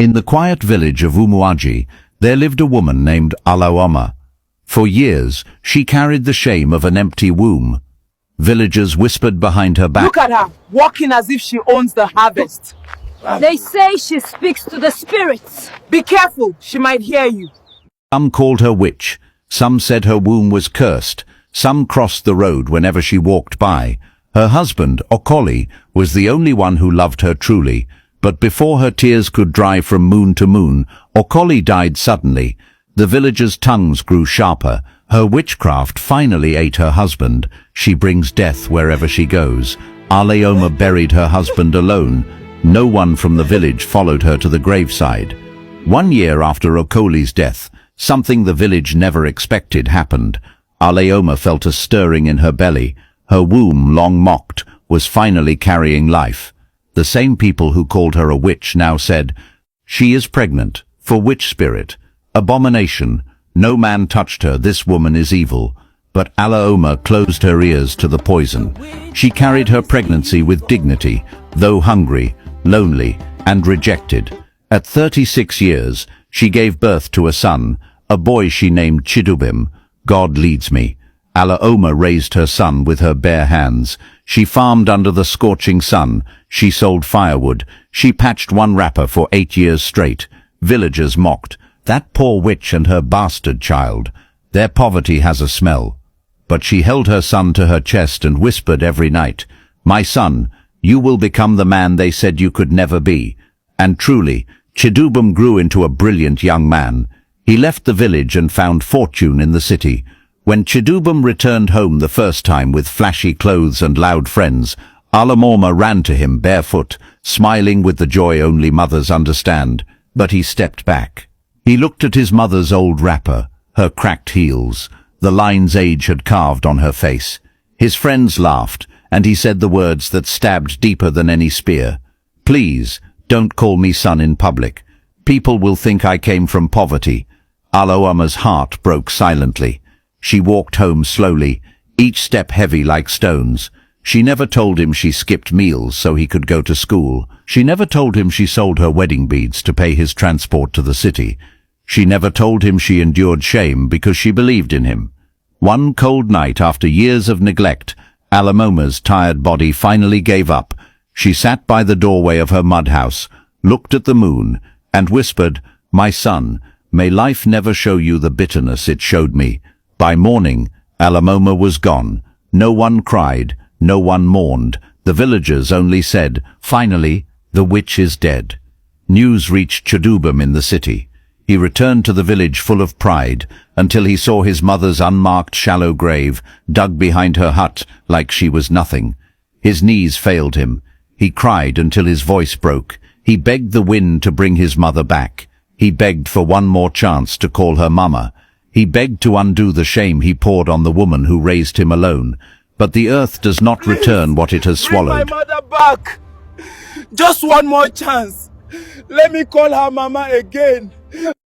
In the quiet village of Umuaji, there lived a woman named Alaoma. For years, she carried the shame of an empty womb. Villagers whispered behind her back, "Look at her, walking as if she owns the harvest." They say she speaks to the spirits. "Be careful, she might hear you." Some called her witch, some said her womb was cursed, some crossed the road whenever she walked by. Her husband, Okoli, was the only one who loved her truly, but before her tears could dry from moon to moon, Okoli died suddenly. The villagers' tongues grew sharper. Her witchcraft finally ate her husband. She brings death wherever she goes. Alaoma buried her husband alone. No one from the village followed her to the graveside. 1 year after Okoli's death, something the village never expected happened. Alaoma felt a stirring in her belly. Her womb, long mocked, was finally carrying life. The same people who called her a witch now said, "She is pregnant, for witch spirit. Abomination. No man touched her. This woman is evil." But Alaoma closed her ears to the poison. She carried her pregnancy with dignity, though hungry, lonely, and rejected. At 36 years, she gave birth to a son, a boy she named Chidubim. God leads me. Alaoma raised her son with her bare hands. She farmed under the scorching sun. She sold firewood. She patched one wrapper for 8 years straight. Villagers mocked, "That poor witch and her bastard child. Their poverty has a smell." But she held her son to her chest and whispered every night, "My son, you will become the man they said you could never be." And truly, Chidubim grew into a brilliant young man. He left the village and found fortune in the city. When Chidubim returned home the first time with flashy clothes and loud friends, Alaoma ran to him barefoot, smiling with the joy only mothers understand. But he stepped back. He looked at his mother's old wrapper, her cracked heels, the lines age had carved on her face. His friends laughed, and he said the words that stabbed deeper than any spear. "Please, don't call me son in public. People will think I came from poverty." Alaoma's heart broke silently. She walked home slowly, each step heavy like stones. She never told him she skipped meals so he could go to school. She never told him she sold her wedding beads to pay his transport to the city. She never told him she endured shame because she believed in him. One cold night after years of neglect, Alaoma's tired body finally gave up. She sat by the doorway of her mud house, looked at the moon, and whispered, "My son, may life never show you the bitterness it showed me." By morning, Alaoma was gone. No one cried, no one mourned. The villagers only said, "Finally, the witch is dead." News reached Chidubim in the city. He returned to the village full of pride until he saw his mother's unmarked shallow grave dug behind her hut like she was nothing. His knees failed him. He cried until his voice broke. He begged the wind to bring his mother back. He begged for one more chance to call her mama. He begged to undo the shame he poured on the woman who raised him alone. But the earth does not return what it has swallowed. Bring my mother back. Just one more chance. Let me call her mama again.